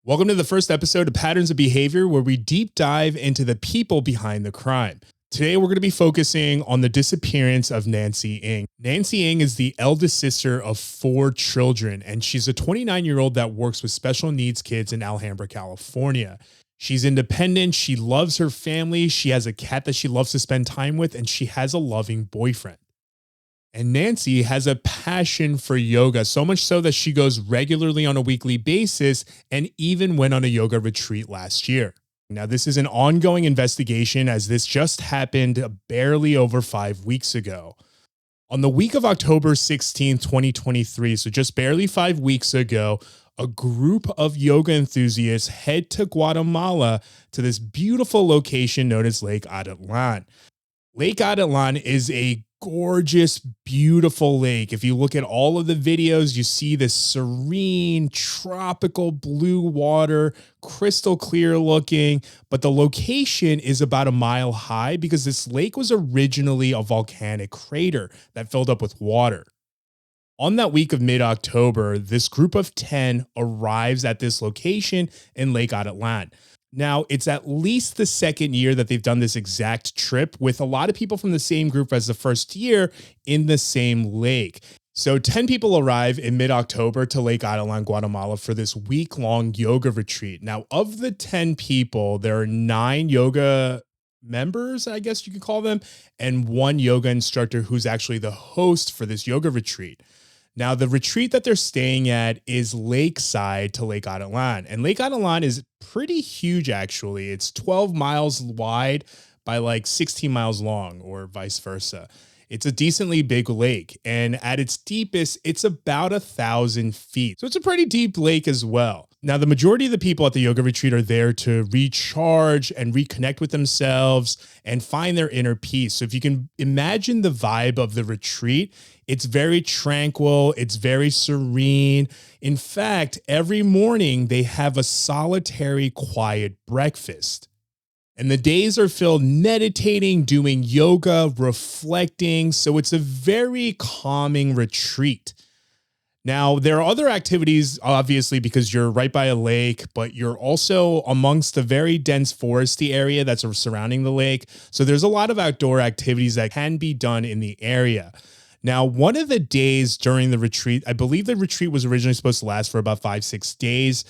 Welcome to the first episode of Patterns of Behavior, where we deep dive into the people behind the crime. Today, we're going to be focusing on the disappearance of Nancy Ng. Nancy Ng is the eldest sister of 4 children, and she's a 29-year-old that works with special needs kids in Alhambra, California. She's independent. She loves her family. She has a cat that she loves to spend time with, and she has a loving boyfriend. And Nancy has a passion for yoga, so much so that she goes regularly on a weekly basis and even went on a yoga retreat last year. Now, this is an ongoing investigation as this just happened barely over 5 weeks ago. On the week of October 16, 2023, so just barely 5 weeks ago, a group of yoga enthusiasts head to Guatemala to this beautiful location known as Lake Aititlan. Lake Aititlan is a gorgeous, beautiful lake. If you look at all of the videos, you see this serene, tropical blue water, crystal clear looking, but the location is about a mile high because this lake was originally a volcanic crater that filled up with water. On that week of mid-October, this group of 10 arrives at this location in Lake Aititlan. Now, it's at least the second year that they've done this exact trip with a lot of people from the same group as the first year in the same lake. So 10 people arrive in mid-October to Lake Aititlan, Guatemala for this week-long yoga retreat. Now, of the 10 people, there are 9 yoga members, I guess you could call them, and 1 yoga instructor who's actually the host for this yoga retreat. Now, the retreat that they're staying at is lakeside to Lake Aititlan. And Lake Aititlan is pretty huge, actually. It's 12 miles wide by like 16 miles long, or vice versa. It's a decently big lake. And at its deepest, it's about 1,000 feet. So it's a pretty deep lake as well. Now, the majority of the people at the yoga retreat are there to recharge and reconnect with themselves and find their inner peace. So if you can imagine the vibe of the retreat, it's very tranquil. It's very serene. In fact, every morning they have a solitary, quiet breakfast. And the days are filled meditating, doing yoga, reflecting. So it's a very calming retreat. Now, there are other activities, obviously, because you're right by a lake, but you're also amongst a very dense foresty area that's surrounding the lake. So there's a lot of outdoor activities that can be done in the area. Now, one of the days during the retreat, I believe the retreat was originally supposed to last for about 5-6 days.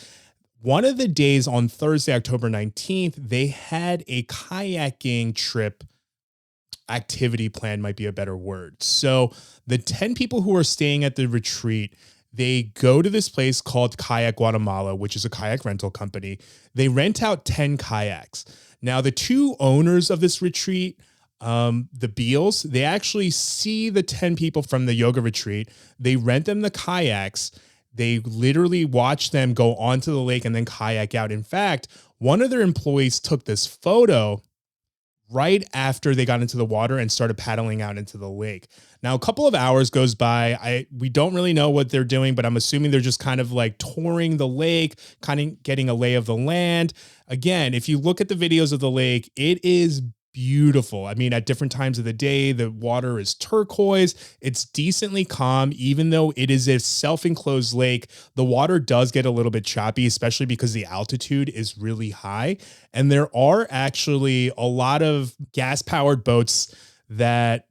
One of the days on Thursday, October 19th, they had a kayaking trip. Activity plan might be a better word. So the 10 people who are staying at the retreat, they go to this place called Kayak Guatemala, which is a kayak rental company. They rent out 10 kayaks. Now, the 2 owners of this retreat, the Beals, they actually see the 10 people from the yoga retreat. They rent them the kayaks. They literally watch them go onto the lake and then kayak out. In fact, one of their employees took this photo right after they got into the water and started paddling out into the lake. Now, a couple of hours goes by. We don't really know what they're doing, but I'm assuming they're just kind of like touring the lake, kind of getting a lay of the land. Again, if you look at the videos of the lake, it is beautiful. I mean, at different times of the day, the water is turquoise. It's decently calm, even though it is a self-enclosed lake. The water does get a little bit choppy, especially because the altitude is really high. And there are actually a lot of gas-powered boats that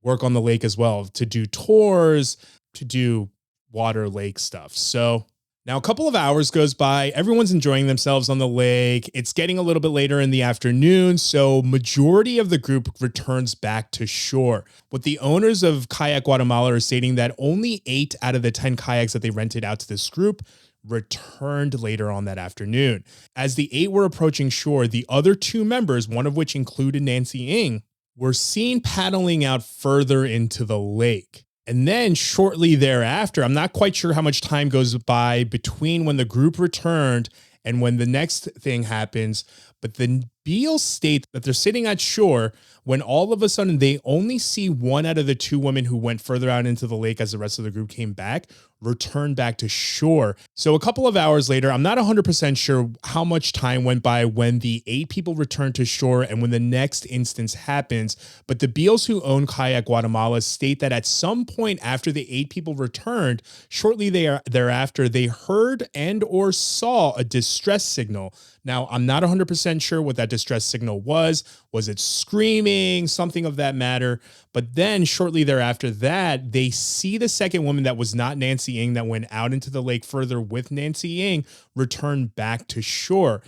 work on the lake as well to do tours, to do water lake stuff. So now a couple of hours goes by. Everyone's enjoying themselves on the lake. It's getting a little bit later in the afternoon, so majority of the group returns back to shore. But the owners of Kayak Guatemala are stating that only 8 out of the 10 kayaks that they rented out to this group returned later on that afternoon. As the 8 were approaching shore, the other 2 members, one of which included Nancy Ng, were seen paddling out further into the lake. And then shortly thereafter, I'm not quite sure how much time goes by between when the group returned and when the next thing happens, but the Beals state that they're sitting at shore when all of a sudden they only see one out of the two women who went further out into the lake as the rest of the group came back, return back to shore. So a couple of hours later, I'm not 100% sure how much time went by when the 8 people returned to shore and when the next instance happens, but the Beals who own Kayak Guatemala state that at some point after the 8 people returned, shortly thereafter, they heard and or saw a distress signal. Now, I'm not 100% sure what that distress signal was. Was it screaming, something of that matter? But then shortly thereafter that, they see the second woman that was not Nancy Ng that went out into the lake further with Nancy Ng return back to shore.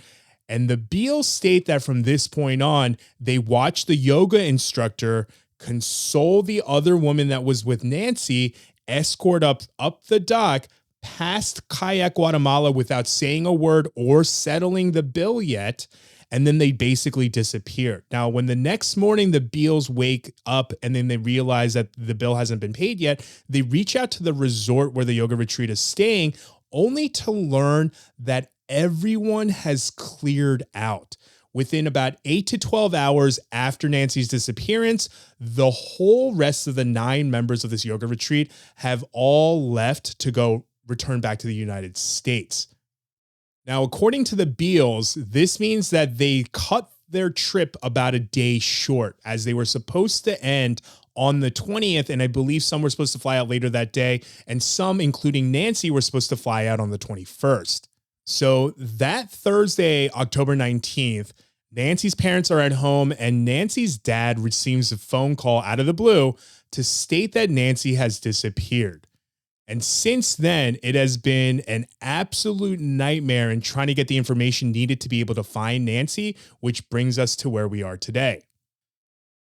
And the Beals state that from this point on, they watched the yoga instructor console the other woman that was with Nancy, escort up the dock, past Kayak Guatemala without saying a word or settling the bill yet, and then they basically disappeared. Now, when the next morning the Beals wake up and then they realize that the bill hasn't been paid yet, they reach out to the resort where the yoga retreat is staying, only to learn that everyone has cleared out. Within about 8 to 12 hours after Nancy's disappearance, the whole rest of the 9 members of this yoga retreat have all left to go return back to the United States. Now, according to the Beals, this means that they cut their trip about a day short, as they were supposed to end on the 20th, and I believe some were supposed to fly out later that day, and some, including Nancy, were supposed to fly out on the 21st. So that Thursday, October 19th, Nancy's parents are at home, and Nancy's dad receives a phone call out of the blue to state that Nancy has disappeared. And since then, it has been an absolute nightmare in trying to get the information needed to be able to find Nancy, which brings us to where we are today.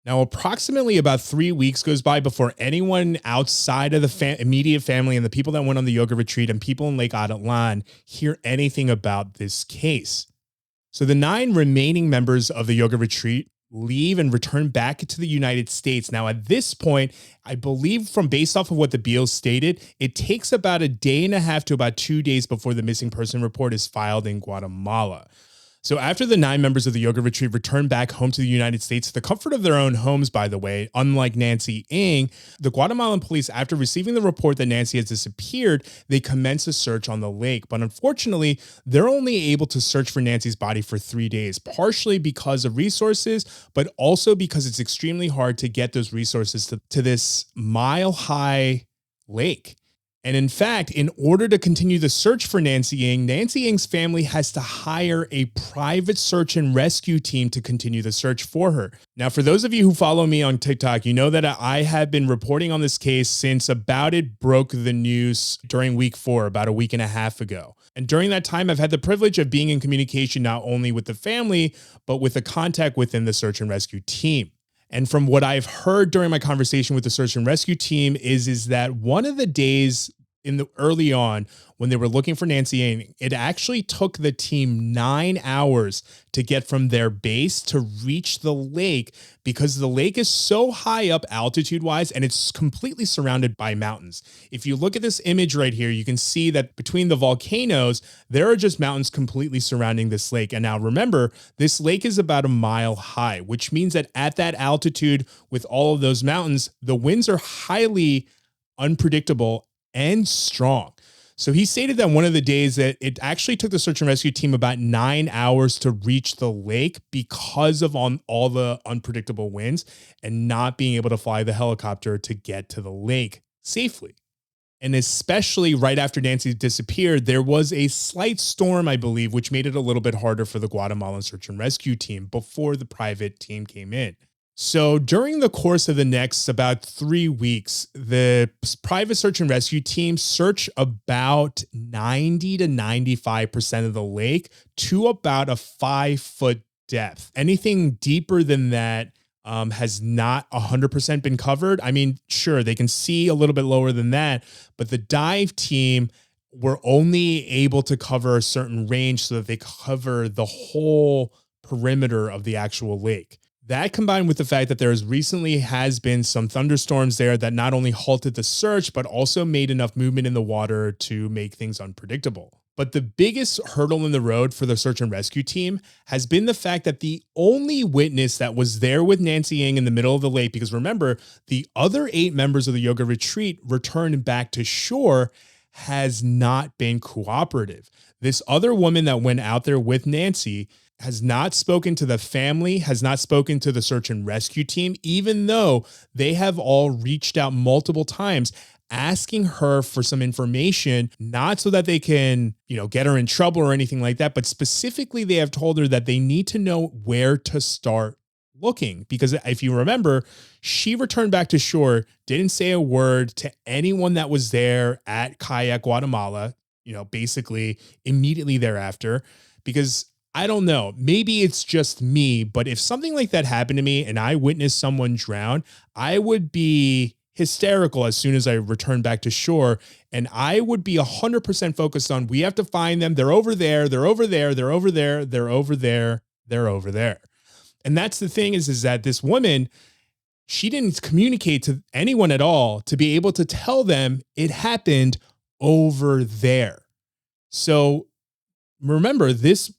Now, approximately about 3 weeks goes by before anyone outside of the immediate family and the people that went on the yoga retreat and people in Lake Aititlan hear anything about this case. So the 9 remaining members of the yoga retreat leave and return back to the United States. Now, at this point, I believe from based off of what the Beals stated, it takes about a day and a half to about 2 days before the missing person report is filed in Guatemala. So after the 9 members of the yoga retreat return back home to the United States, to the comfort of their own homes, by the way, unlike Nancy Ng, the Guatemalan police, after receiving the report that Nancy has disappeared, they commence a search on the lake. But unfortunately, they're only able to search for Nancy's body for 3 days, partially because of resources, but also because it's extremely hard to get those resources to this mile-high lake. And in fact, in order to continue the search for Nancy Ng, Nancy Ng's family has to hire a private search and rescue team to continue the search for her. Now, for those of you who follow me on TikTok, you know that I have been reporting on this case since about it broke the news during week 4, about a week and a half ago. And during that time, I've had the privilege of being in communication not only with the family, but with a contact within the search and rescue team. And from what I've heard during my conversation with the search and rescue team is that one of the days in the early on when they were looking for Nancy Ng, it actually took the team 9 hours to get from their base to reach the lake because the lake is so high up altitude wise and it's completely surrounded by mountains. If you look at this image right here, you can see that between the volcanoes, there are just mountains completely surrounding this lake. And now remember, this lake is about a mile high, which means that at that altitude with all of those mountains, the winds are highly unpredictable and strong. So he stated that one of the days that it actually took the search and rescue team about 9 hours to reach the lake because of all the unpredictable winds and not being able to fly the helicopter to get to the lake safely. And especially right after Nancy disappeared, there was a slight storm, I believe, which made it a little bit harder for the Guatemalan search and rescue team before the private team came in. So during the course of the next about 3 weeks, the private search and rescue team search about 90 to 95% of the lake to about a 5-foot depth. Anything deeper than that has not 100% been covered. I mean, sure, they can see a little bit lower than that, but the dive team were only able to cover a certain range so that they cover the whole perimeter of the actual lake. That combined with the fact that there recently has been some thunderstorms there that not only halted the search, but also made enough movement in the water to make things unpredictable. But the biggest hurdle in the road for the search and rescue team has been the fact that the only witness that was there with Nancy Ng in the middle of the lake, because remember, the other 8 members of the yoga retreat returned back to shore, has not been cooperative. This other woman that went out there with Nancy has not spoken to the family, has not spoken to the search and rescue team, even though they have all reached out multiple times asking her for some information, not so that they can, get her in trouble or anything like that, but specifically they have told her that they need to know where to start looking. Because if you remember, she returned back to shore, didn't say a word to anyone that was there at Kayak Guatemala, basically immediately thereafter, because I don't know, maybe it's just me, but if something like that happened to me and I witnessed someone drown, I would be hysterical as soon as I return back to shore. And I would be 100% focused on, we have to find them. They're over there. They're over there. They're over there. They're over there. They're over there. And that's the thing is that this woman, she didn't communicate to anyone at all to be able to tell them it happened over there. So remember, this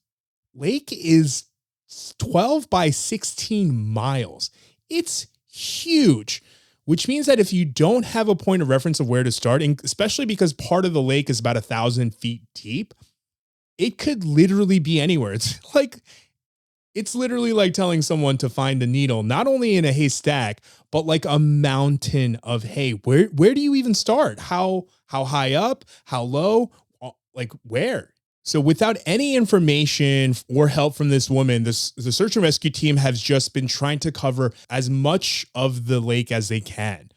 lake is 12 by 16 miles. It's huge, which means that if you don't have a point of reference of where to start, and especially because part of the lake is about 1,000 feet deep, it could literally be anywhere. It's literally like telling someone to find a needle, not only in a haystack, but like a mountain of hay. Where do you even start? How high up? How low? Like where? So without any information or help from this woman, the search and rescue team has just been trying to cover as much of the lake as they can.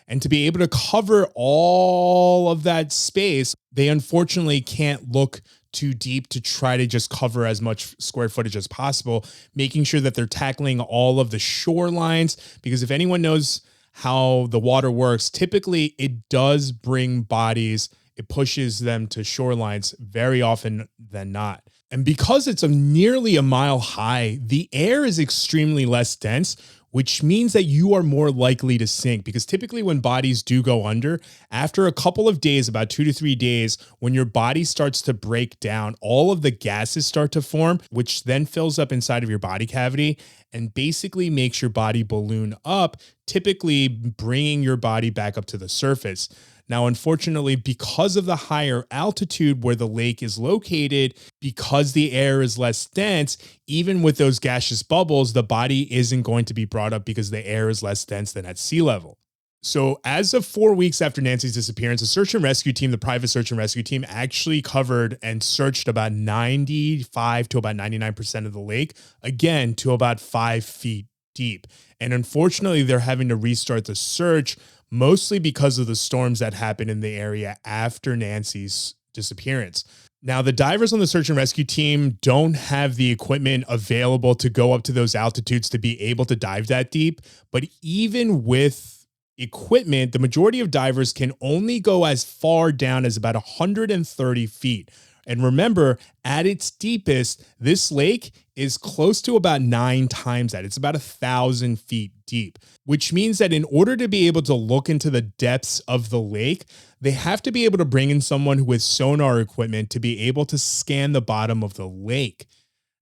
And to be able to cover all of that space, they unfortunately can't look too deep to try to just cover as much square footage as possible, making sure that they're tackling all of the shorelines. Because if anyone knows how the water works, typically it does bring bodies, it pushes them to shorelines very often than not. And because it's nearly a mile high, the air is extremely less dense, which means that you are more likely to sink. Because typically when bodies do go under, after a couple of days, about 2 to 3 days, when your body starts to break down, all of the gases start to form, which then fills up inside of your body cavity and basically makes your body balloon up, typically bringing your body back up to the surface. Now, unfortunately, because of the higher altitude where the lake is located, because the air is less dense, even with those gaseous bubbles, the body isn't going to be brought up because the air is less dense than at sea level. So as of 4 weeks after Nancy's disappearance, the search and rescue team, the private search and rescue team, actually covered and searched about 95 to about 99% of the lake, again, to about 5 feet deep. And unfortunately, they're having to restart the search, mostly because of the storms that happened in the area after Nancy's disappearance. Now, the divers on the search and rescue team don't have the equipment available to go up to those altitudes to be able to dive that deep. But even with equipment, the majority of divers can only go as far down as about 130 feet. And remember, at its deepest, this lake is close to about 9 times that. It's about 1,000 feet deep, which means that in order to be able to look into the depths of the lake, they have to be able to bring in someone with sonar equipment to be able to scan the bottom of the lake.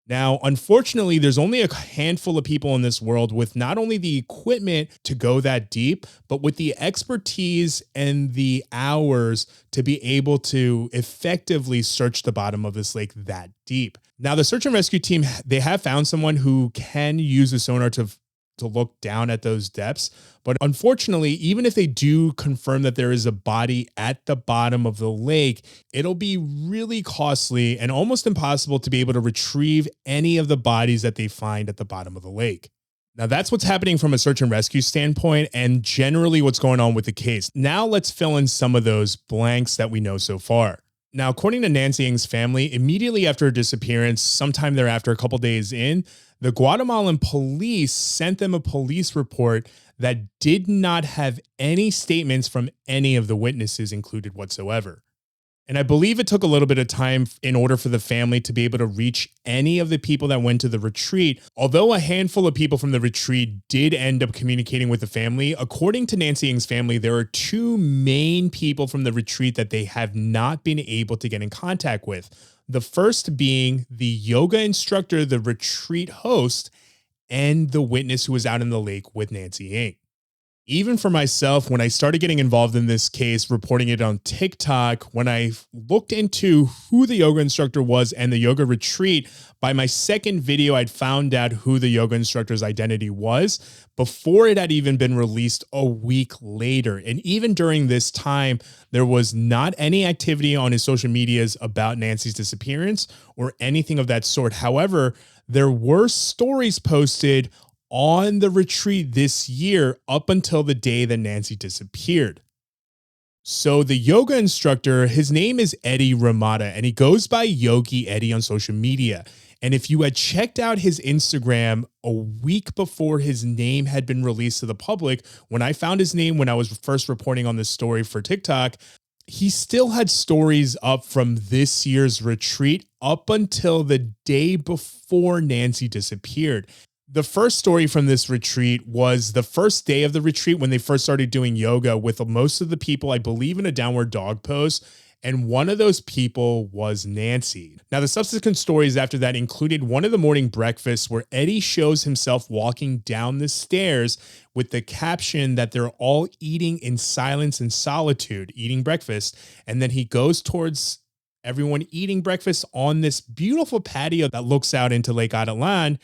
Now, unfortunately, there's only a handful of people in this world with not only the equipment to go that deep, but with the expertise and the hours to be able to effectively search the bottom of this lake that deep. Now, the search and rescue team, they have found someone who can use a sonar to look down at those depths. But unfortunately, even if they do confirm that there is a body at the bottom of the lake, it'll be really costly and almost impossible to be able to retrieve any of the bodies that they find at the bottom of the lake. Now, that's what's happening from a search and rescue standpoint and generally what's going on with the case. Now, let's fill in some of those blanks that we know so far. Now, according to Nancy Ng's family, immediately after her disappearance, sometime thereafter, a couple days in, the Guatemalan police sent them a police report that did not have any statements from any of the witnesses included whatsoever. And I believe it took a little bit of time in order for the family to be able to reach any of the people that went to the retreat. Although a handful of people from the retreat did end up communicating with the family, according to Nancy Ng's family, there are two main people from the retreat that they have not been able to get in contact with. The first being the yoga instructor, the retreat host, and the witness who was out in the lake with Nancy Ng. Even for myself, when I started getting involved in this case, reporting it on TikTok, when I looked into who the yoga instructor was and the yoga retreat, by my second video, I'd found out who the yoga instructor's identity was before it had even been released a week later. And even during this time, there was not any activity on his social medias about Nancy's disappearance or anything of that sort. However, there were stories posted on the retreat this year up until the day that Nancy disappeared. So the yoga instructor, his name is Eddy Rimada, and he goes by Yogi Eddy on social media. And if you had checked out his Instagram a week before his name had been released to the public, when I found his name when I was first reporting on this story for TikTok, he still had stories up from this year's retreat up until the day before Nancy disappeared. The first story from this retreat was the first day of the retreat when they first started doing yoga with most of the people, I believe, in a downward dog pose. And one of those people was Nancy. Now, the subsequent stories after that included one of the morning breakfasts where Eddy shows himself walking down the stairs with the caption that they're all eating in silence and solitude, eating breakfast. And then he goes towards everyone eating breakfast on this beautiful patio that looks out into Lake Aititlan.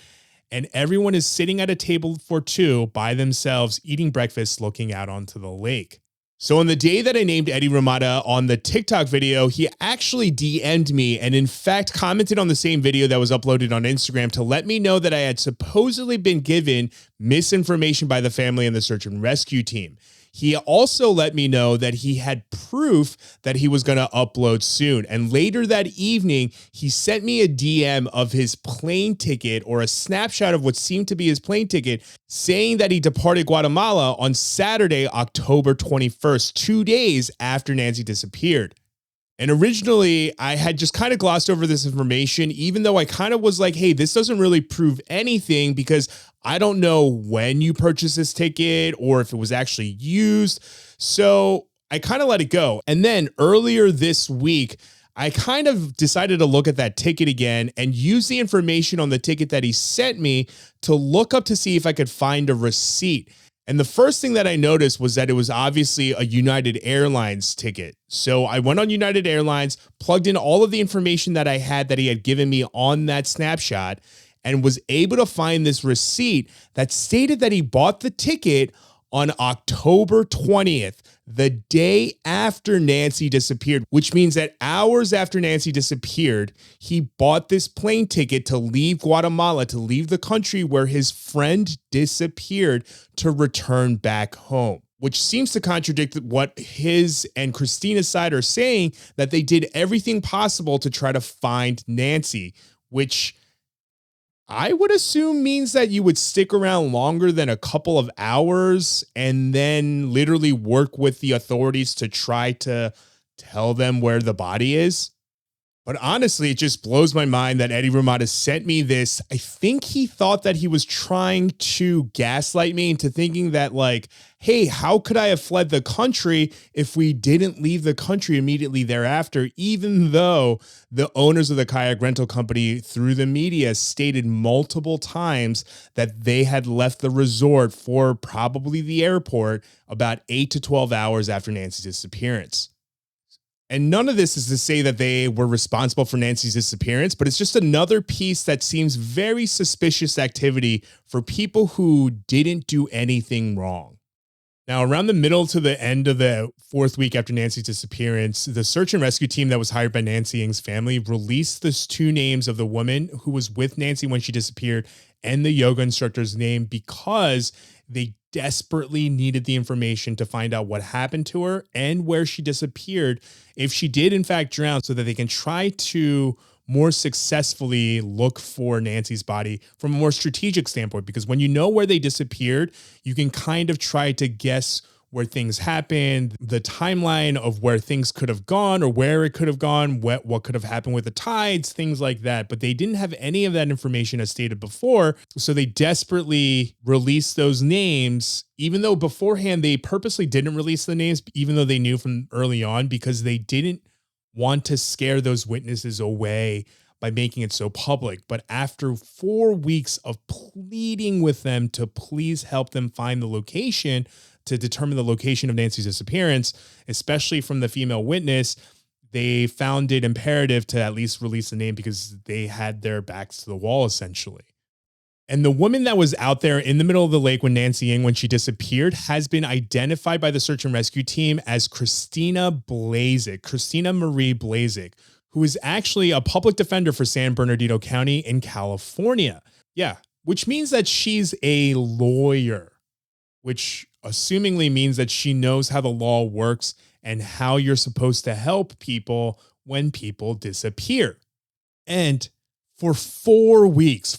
And everyone is sitting at a table for two by themselves, eating breakfast, looking out onto the lake. So on the day that I named Eddy Rimada on the TikTok video, he actually DM'd me and in fact commented on the same video that was uploaded on Instagram to let me know that I had supposedly been given misinformation by the family and the search and rescue team. He also let me know that he had proof that he was going to upload soon. And later that evening, he sent me a DM of his plane ticket or a snapshot of what seemed to be his plane ticket, saying that he departed Guatemala on Saturday, October 21st, 2 days after Nancy disappeared. And originally, I had just kind of glossed over this information, even though I kind of was like, hey, this doesn't really prove anything because I don't know when you purchased this ticket or if it was actually used. So I kind of let it go. And then earlier this week, I kind of decided to look at that ticket again and use the information on the ticket that he sent me to look up to see if I could find a receipt. And the first thing that I noticed was that it was obviously a United Airlines ticket. So I went on United Airlines, plugged in all of the information that I had that he had given me on that snapshot, and was able to find this receipt that stated that he bought the ticket on October 20th, the day after Nancy disappeared, which means that hours after Nancy disappeared, he bought this plane ticket to leave Guatemala, to leave the country where his friend disappeared, to return back home, which seems to contradict what his and Christina's side are saying, that they did everything possible to try to find Nancy, which I would assume means that you would stick around longer than a couple of hours and then literally work with the authorities to try to tell them where the body is. But honestly, it just blows my mind that Eddy Rimada sent me this. I think he thought that he was trying to gaslight me into thinking that like, hey, how could I have fled the country if we didn't leave the country immediately thereafter, even though the owners of the kayak rental company through the media stated multiple times that they had left the resort for probably the airport about 8 to 12 hours after Nancy's disappearance. And none of this is to say that they were responsible for Nancy's disappearance, but it's just another piece that seems very suspicious activity for people who didn't do anything wrong. Now, around the middle to the end of the fourth week after Nancy's disappearance, the search and rescue team that was hired by Nancy Ng's family released the two names of the woman who was with Nancy when she disappeared and the yoga instructor's name because they desperately needed the information to find out what happened to her and where she disappeared if she did in fact drown, so that they can try to more successfully look for Nancy's body from a more strategic standpoint. Because when you know where they disappeared, you can kind of try to guess where things happened, the timeline of where things could have gone or where it could have gone, what could have happened with the tides, things like that. But they didn't have any of that information as stated before. So they desperately released those names, even though beforehand they purposely didn't release the names, even though they knew from early on, because they didn't want to scare those witnesses away by making it so public. But after 4 weeks of pleading with them to please help them find the location, to determine the location of Nancy's disappearance, especially from the female witness, they found it imperative to at least release the name because they had their backs to the wall, essentially. And the woman that was out there in the middle of the lake when Nancy Ng, when she disappeared, has been identified by the search and rescue team as Christina Marie Blakez, who is actually a public defender for San Bernardino County in California. Yeah, which means that she's a lawyer, which assumingly means that she knows how the law works and how you're supposed to help people when people disappear. And for 4 weeks,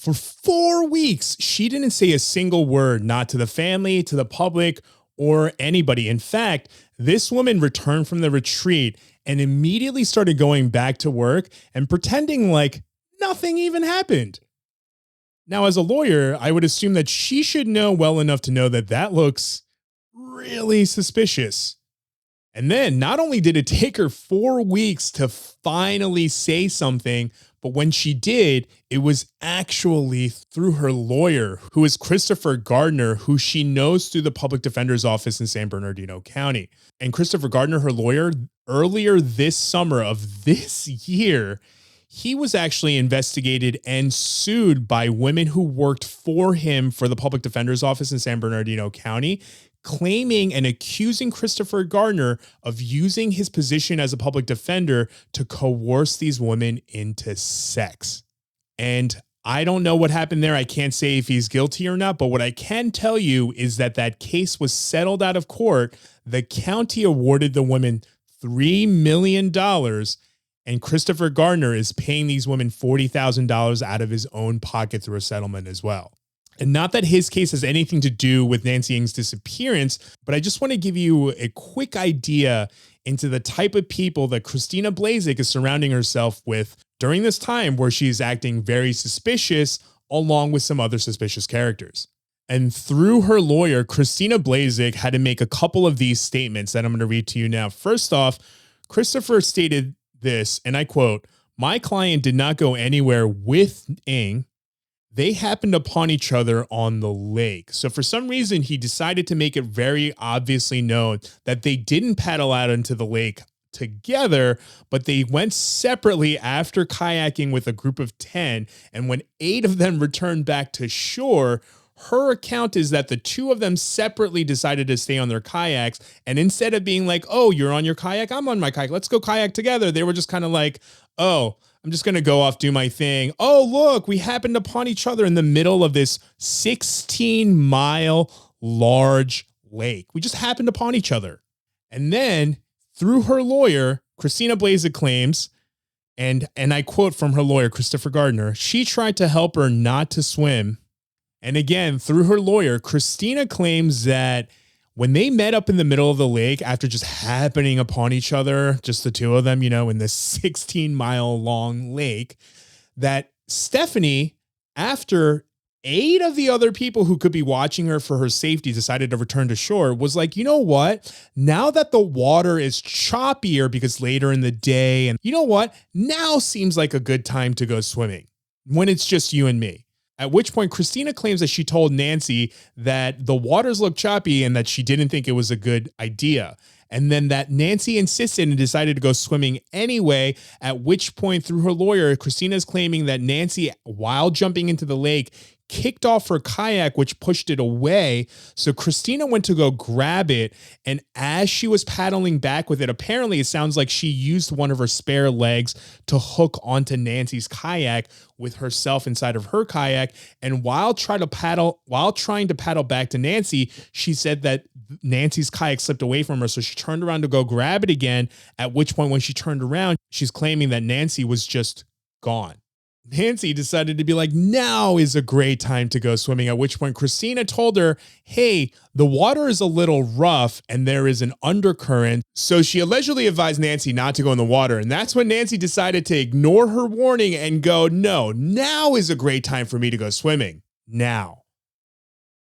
she didn't say a single word, not to the family, to the public, or anybody. In fact, this woman returned from the retreat and immediately started going back to work and pretending like nothing even happened. Now, as a lawyer, I would assume that she should know well enough to know that that looks really suspicious. And then not only did it take her 4 weeks to finally say something, but when she did, it was actually through her lawyer, who is Christopher Gardner, who she knows through the public defender's office in San Bernardino County. And Christopher Gardner, her lawyer, earlier this summer of this year, he was actually investigated and sued by women who worked for him for the public defender's office in San Bernardino County, claiming and accusing Christopher Gardner of using his position as a public defender to coerce these women into sex. And I don't know what happened there. I can't say if he's guilty or not, but what I can tell you is that that case was settled out of court. The county awarded the women $3 million, and Christopher Gardner is paying these women $40,000 out of his own pocket through a settlement as well. And not that his case has anything to do with Nancy Ng's disappearance, but I just want to give you a quick idea into the type of people that Christina Blakez is surrounding herself with during this time where she's acting very suspicious along with some other suspicious characters. And through her lawyer, Christina Blakez had to make a couple of these statements that I'm going to read to you now. First off, Christopher stated this, and I quote, "My client did not go anywhere with Ng. They happened upon each other on the lake." So for some reason, he decided to make it very obviously known that they didn't paddle out into the lake together, but they went separately after kayaking with a group of 10. And when 8 of them returned back to shore, her account is that the 2 of them separately decided to stay on their kayaks. And instead of being like, "Oh, you're on your kayak, I'm on my kayak, let's go kayak together," they were just kind of like, "Oh, I'm just going to go off, do my thing. Oh, look, we happened upon each other in the middle of this 16-mile large lake. We just happened upon each other." And then through her lawyer, Christina Blakez claims, and I quote from her lawyer, Christopher Gardner, she tried to help her not to swim. And again, through her lawyer, Christina claims that when they met up in the middle of the lake after just happening upon each other, just the 2 of them, in this 16-mile long lake, that Stephanie, after 8 of the other people who could be watching her for her safety decided to return to shore, was like, you know what? Now that the water is choppier because later in the day, and you know what? Now seems like a good time to go swimming when it's just you and me. At which point, Christina claims that she told Nancy that the waters looked choppy and that she didn't think it was a good idea. And then that Nancy insisted and decided to go swimming anyway, at which point, through her lawyer, Christina is claiming that Nancy, while jumping into the lake, kicked off her kayak, which pushed it away. So Christina went to go grab it. And as she was paddling back with it, apparently it sounds like she used one of her spare legs to hook onto Nancy's kayak with herself inside of her kayak. And while trying to paddle back to Nancy, she said that Nancy's kayak slipped away from her. So she turned around to go grab it again. At which point, when she turned around, she's claiming that Nancy was just gone. Nancy decided to be like, now is a great time to go swimming, at which point Christina told her, hey, the water is a little rough and there is an undercurrent. So she allegedly advised Nancy not to go in the water. And that's when Nancy decided to ignore her warning and go, no, now is a great time for me to go swimming. Now,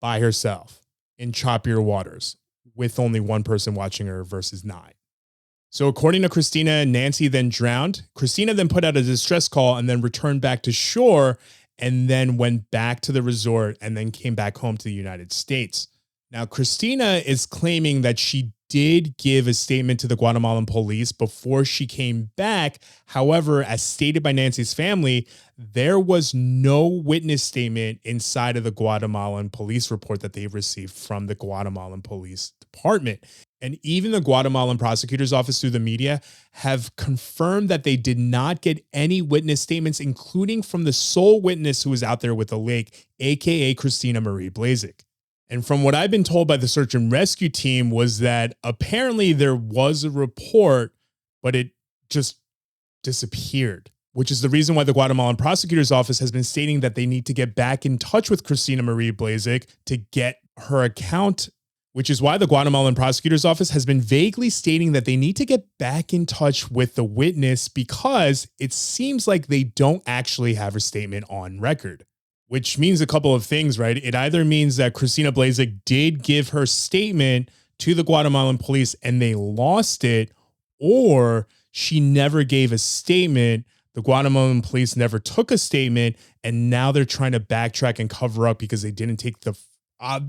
by herself in choppier waters with only one person watching her versus 9. So according to Christina, Nancy then drowned. Christina then put out a distress call and then returned back to shore and then went back to the resort and then came back home to the United States. Now, Christina is claiming that she did give a statement to the Guatemalan police before she came back. However, as stated by Nancy's family, there was no witness statement inside of the Guatemalan police report that they received from the Guatemalan Police Department. And even the Guatemalan prosecutor's office through the media have confirmed that they did not get any witness statements, including from the sole witness who was out there with the lake, aka Christina Marie Blakez. And from what I've been told by the search and rescue team was that apparently there was a report, but it just disappeared, which is the reason why the Guatemalan prosecutor's office has been stating that they need to get back in touch with Christina Marie Blakez to get her account, which is why the Guatemalan prosecutor's office has been vaguely stating that they need to get back in touch with the witness because it seems like they don't actually have her statement on record. Which means a couple of things, right? It either means that Christina Blakez did give her statement to the Guatemalan police and they lost it, or she never gave a statement. The Guatemalan police never took a statement, and now they're trying to backtrack and cover up because they didn't take the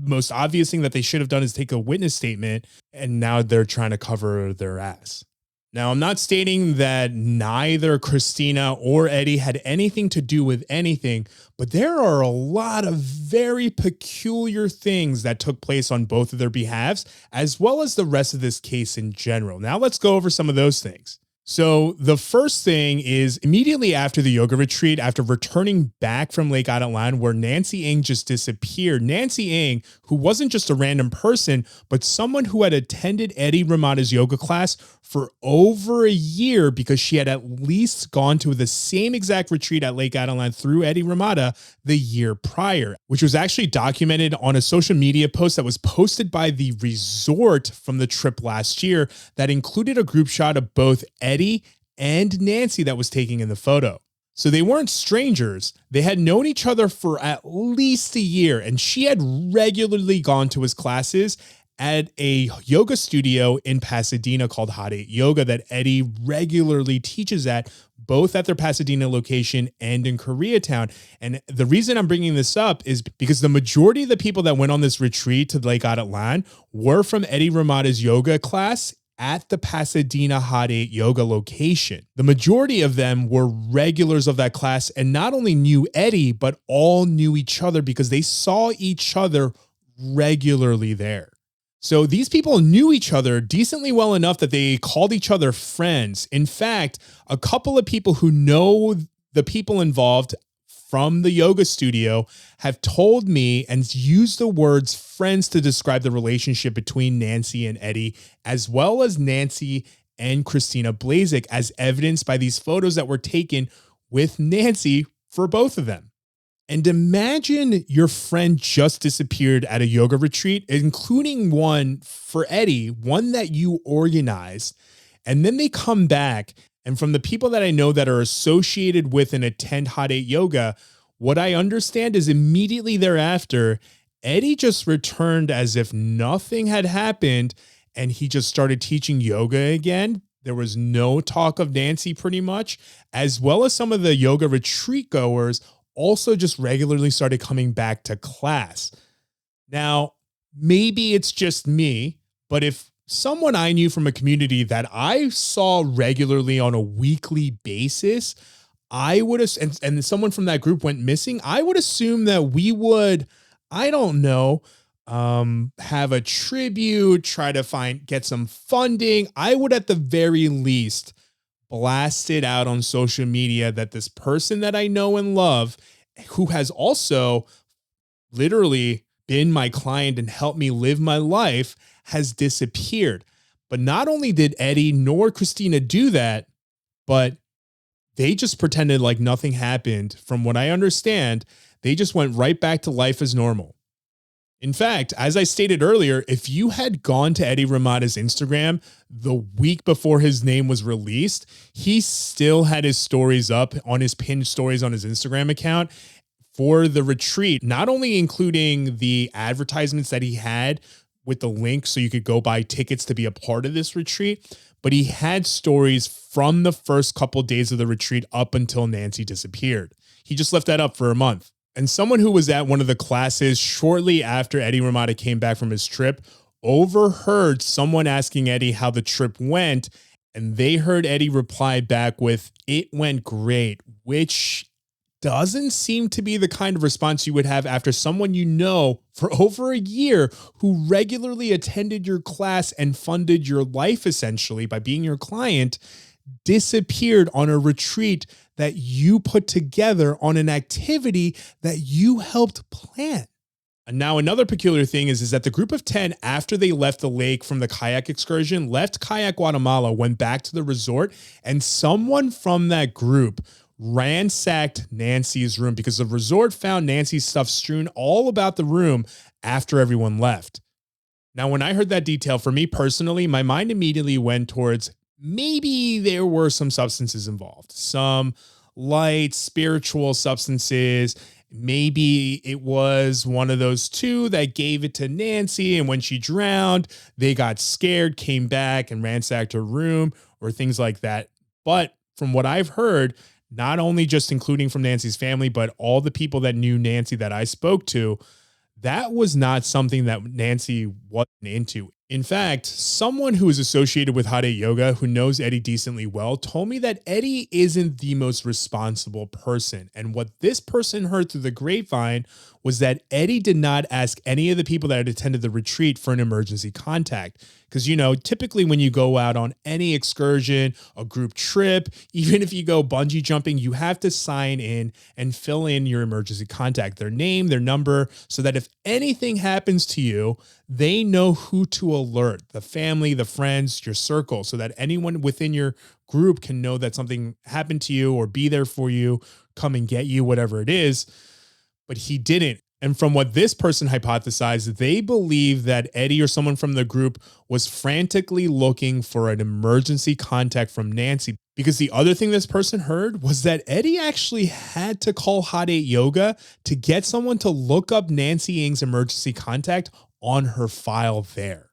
most obvious thing that they should have done is take a witness statement, and now they're trying to cover their ass. Now, I'm not stating that neither Christina or Eddy had anything to do with anything, but there are a lot of very peculiar things that took place on both of their behalves, as well as the rest of this case in general. Now, let's go over some of those things. So the first thing is immediately after the yoga retreat, after returning back from Lake Aititlan, where Nancy Ng just disappeared. Nancy Ng, who wasn't just a random person, but someone who had attended Eddy Rimada's yoga class for over a year because she had at least gone to the same exact retreat at Lake Aititlan through Eddy Rimada the year prior, which was actually documented on a social media post that was posted by the resort from the trip last year that included a group shot of both Eddy and Nancy that was taken in the photo. So they weren't strangers. They had known each other for at least a year, and she had regularly gone to his classes at a yoga studio in Pasadena called Hot 8 Yoga that Eddy regularly teaches at, both at their Pasadena location and in Koreatown. And the reason I'm bringing this up is because the majority of the people that went on this retreat to Lake Aititlan were from Eddy Rimada's yoga class at the Pasadena Hot 8 Yoga location. The majority of them were regulars of that class and not only knew Eddy, but all knew each other because they saw each other regularly there. So these people knew each other decently well enough that they called each other friends. In fact, a couple of people who know the people involved from the yoga studio have told me and used the words friends to describe the relationship between Nancy and Eddy, as well as Nancy and Christina Blakez, as evidenced by these photos that were taken with Nancy for both of them. And imagine your friend just disappeared at a yoga retreat, including one for Eddy, one that you organized, and then they come back. And from the people that I know that are associated with and attend Hot 8 Yoga, what I understand is immediately thereafter, Eddy just returned as if nothing had happened, and he just started teaching yoga again. There was no talk of Nancy pretty much, as well as some of the yoga retreat goers also just regularly started coming back to class. Now, maybe it's just me, but if someone I knew from a community that I saw regularly on a weekly basis, I would have, and someone from that group went missing, I would assume that we would, I don't know, have a tribute, try to get some funding. I would at the very least blast it out on social media that this person that I know and love, who has also literally been my client and helped me live my life, has disappeared. But not only did Eddy nor Christina do that, but They just pretended like nothing happened. From what I understand, they just went right back to life as normal. In fact, as I stated earlier, if you had gone to Eddy Rimada's Instagram the week before his name was released, he still had his stories up on his pinned stories on his Instagram account for the retreat, not only including the advertisements that he had with the link so you could go buy tickets to be a part of this retreat, but he had stories from the first couple days of the retreat up until Nancy disappeared. He just left that up for a month. And someone who was at one of the classes shortly after Eddy Rimada came back from his trip overheard someone asking Eddy how the trip went, and they heard Eddy reply back with, "It went great," which doesn't seem to be the kind of response you would have after someone you know for over a year who regularly attended your class and funded your life essentially by being your client disappeared on a retreat that you put together on an activity that you helped plan. And now another peculiar thing is that the group of 10, after they left the lake from the kayak excursion, left Kayak Guatemala, went back to the resort, and someone from that group ransacked Nancy's room because the resort found Nancy's stuff strewn all about the room after everyone left. Now, when I heard that detail, for me personally, my mind immediately went towards maybe there were some substances involved, some light spiritual substances. Maybe it was one of those two that gave it to Nancy, and when she drowned, they got scared, came back and ransacked her room, or things like that. But from what I've heard, not only just including from Nancy's family, but all the people that knew Nancy that I spoke to, that was not something that Nancy wasn't into. In fact, someone who is associated with Hot Yoga, who knows Eddy decently well, told me that Eddy isn't the most responsible person. And what this person heard through the grapevine was that Eddy did not ask any of the people that had attended the retreat for an emergency contact. Because, you know, typically when you go out on any excursion, a group trip, even if you go bungee jumping, you have to sign in and fill in your emergency contact, their name, their number, so that if anything happens to you, they know who to alert, the family, the friends, your circle, so that anyone within your group can know that something happened to you or be there for you, come and get you, whatever it is. But he didn't. And from what this person hypothesized, they believe that Eddy or someone from the group was frantically looking for an emergency contact from Nancy. Because the other thing this person heard was that Eddy actually had to call Hot Yoga to get someone to look up Nancy Ng's emergency contact on her file there.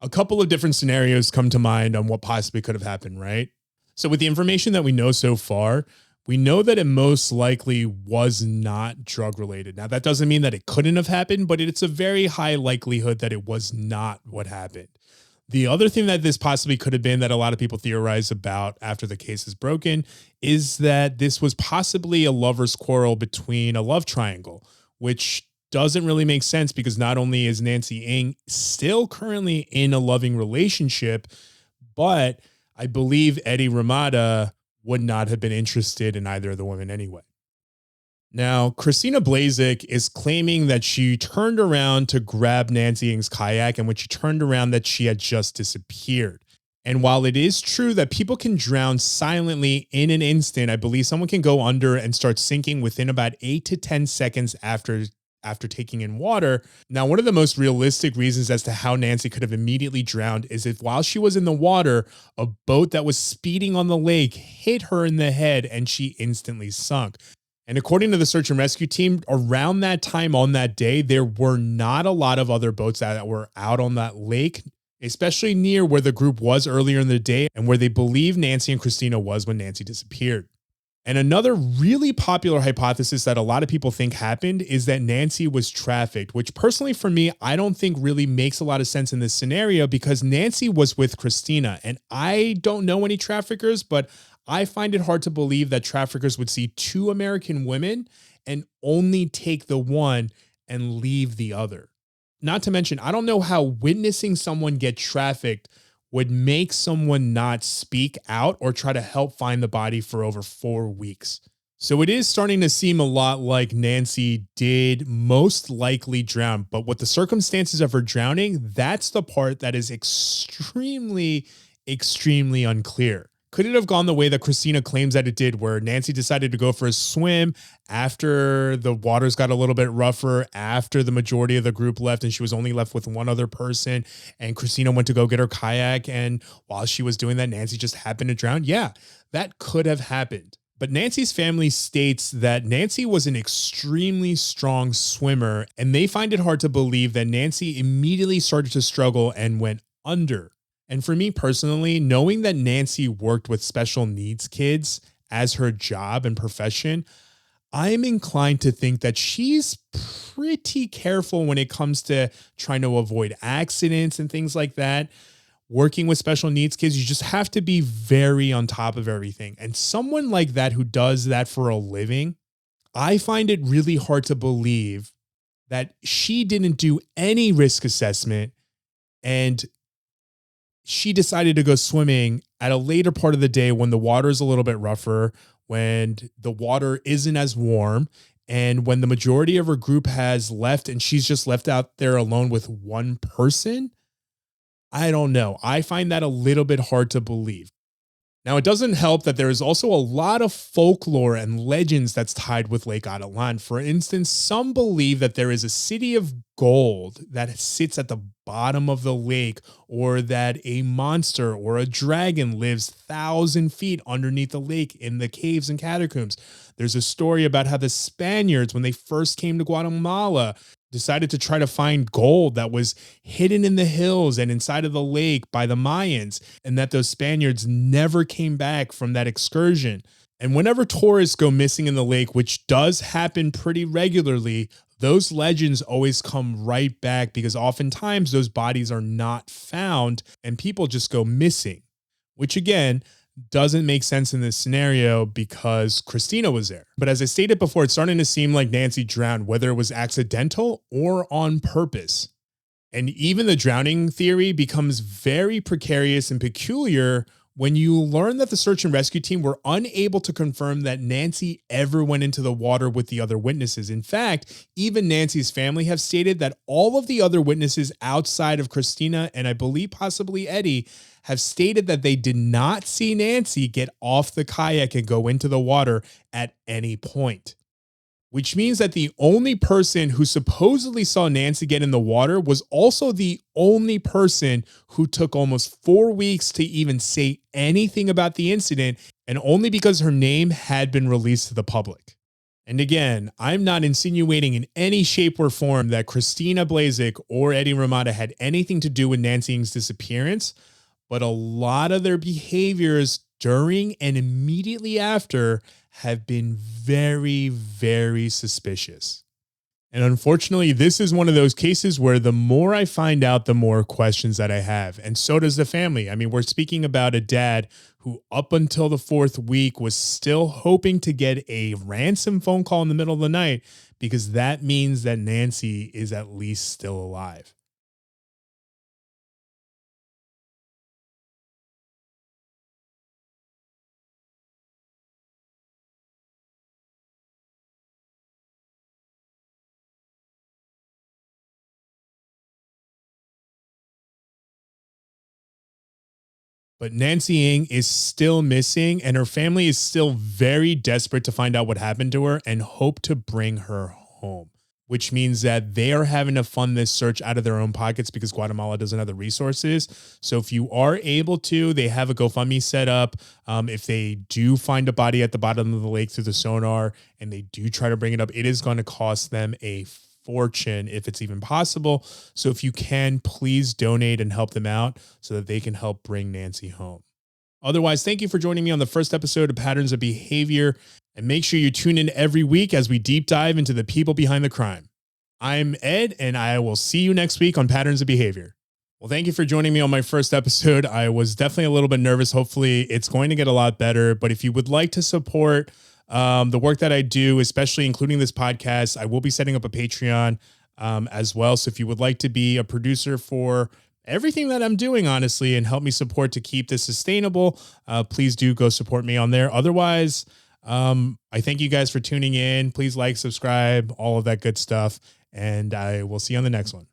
A couple of different scenarios come to mind on what possibly could have happened, right? So with the information that we know so far, we know that it most likely was not drug related. Now, that doesn't mean that it couldn't have happened, but it's a very high likelihood that it was not what happened. The other thing that this possibly could have been that a lot of people theorize about after the case is broken is that this was possibly a lover's quarrel between a love triangle, which doesn't really make sense because not only is Nancy Ng still currently in a loving relationship, but I believe Eddy Rimada would not have been interested in either of the women anyway. Now, Christina Blakez is claiming that she turned around to grab Nancy Ng's kayak, and when she turned around that she had just disappeared. And while it is true that people can drown silently in an instant, I believe someone can go under and start sinking within about 8 to 10 seconds after taking in water. Now, one of the most realistic reasons as to how Nancy could have immediately drowned is if while she was in the water, a boat that was speeding on the lake hit her in the head and she instantly sunk. And according to the search and rescue team, around that time on that day, there were not a lot of other boats that were out on that lake, especially near where the group was earlier in the day and where they believe Nancy and Christina was when Nancy disappeared. And another really popular hypothesis that a lot of people think happened is that Nancy was trafficked, which personally for me, I don't think really makes a lot of sense in this scenario because Nancy was with Christina. And I don't know any traffickers, but I find it hard to believe that traffickers would see two American women and only take the one and leave the other. Not to mention, I don't know how witnessing someone get trafficked would make someone not speak out or try to help find the body for over 4 weeks. So it is starting to seem a lot like Nancy did most likely drown, but with the circumstances of her drowning, that's the part that is extremely, extremely unclear. Could it have gone the way that Christina claims that it did, where Nancy decided to go for a swim after the waters got a little bit rougher, after the majority of the group left and she was only left with one other person, and Christina went to go get her kayak, and while she was doing that, Nancy just happened to drown? Yeah, that could have happened. But Nancy's family states that Nancy was an extremely strong swimmer, and they find it hard to believe that Nancy immediately started to struggle and went under. And for me personally, knowing that Nancy worked with special needs kids as her job and profession, I'm inclined to think that she's pretty careful when it comes to trying to avoid accidents and things like that. Working with special needs kids, you just have to be very on top of everything. And someone like that who does that for a living, I find it really hard to believe that she didn't do any risk assessment and she decided to go swimming at a later part of the day when the water is a little bit rougher, when the water isn't as warm, and when the majority of her group has left and she's just left out there alone with one person. I don't know. I find that a little bit hard to believe. Now, it doesn't help that there is also a lot of folklore and legends that's tied with Lake Aititlan. For instance, some believe that there is a city of gold that sits at the bottom of the lake, or that a monster or a dragon lives 1,000 feet underneath the lake in the caves and catacombs. There's a story about how the Spaniards, when they first came to Guatemala, decided to try to find gold that was hidden in the hills and inside of the lake by the Mayans, and that those Spaniards never came back from that excursion. And whenever tourists go missing in the lake, which does happen pretty regularly, those legends always come right back, because oftentimes those bodies are not found and people just go missing, which again, doesn't make sense in this scenario because Christina was there. But as I stated before, it's starting to seem like Nancy drowned, whether it was accidental or on purpose. And even the drowning theory becomes very precarious and peculiar when you learn that the search and rescue team were unable to confirm that Nancy ever went into the water with the other witnesses. In fact, even Nancy's family have stated that all of the other witnesses outside of Christina, and I believe possibly Eddy, have stated that they did not see Nancy get off the kayak and go into the water at any point. Which means that the only person who supposedly saw Nancy get in the water was also the only person who took almost 4 weeks to even say anything about the incident, and only because her name had been released to the public. And again, I'm not insinuating in any shape or form that Christina Blakez or Eddy Rimada had anything to do with Nancy Ng's disappearance, but a lot of their behaviors during and immediately after have been very, very suspicious. And unfortunately, this is one of those cases where the more I find out, the more questions that I have. And so does the family. I mean, we're speaking about a dad who up until the 4th week was still hoping to get a ransom phone call in the middle of the night, because that means that Nancy is at least still alive. But Nancy Ng is still missing, and her family is still very desperate to find out what happened to her and hope to bring her home, which means that they are having to fund this search out of their own pockets because Guatemala doesn't have the resources. So if you are able to, they have a GoFundMe set up. If they do find a body at the bottom of the lake through the sonar and they do try to bring it up, it is going to cost them a fortune if it's even possible. So if you can, please donate and help them out so that they can help bring Nancy home. Otherwise, thank you for joining me on the first episode of Patterns of Behavior, and make sure you tune in every week as we deep dive into the people behind the crime. I'm Ed, and I will see you next week on Patterns of Behavior. Well, thank you for joining me on my first episode. I was definitely a little bit nervous. Hopefully it's going to get a lot better, but if you would like to support the work that I do, especially including this podcast, I will be setting up a Patreon as well. So if you would like to be a producer for everything that I'm doing, honestly, and help me support to keep this sustainable, please do go support me on there. Otherwise, I thank you guys for tuning in. Please like, subscribe, all of that good stuff. And I will see you on the next one.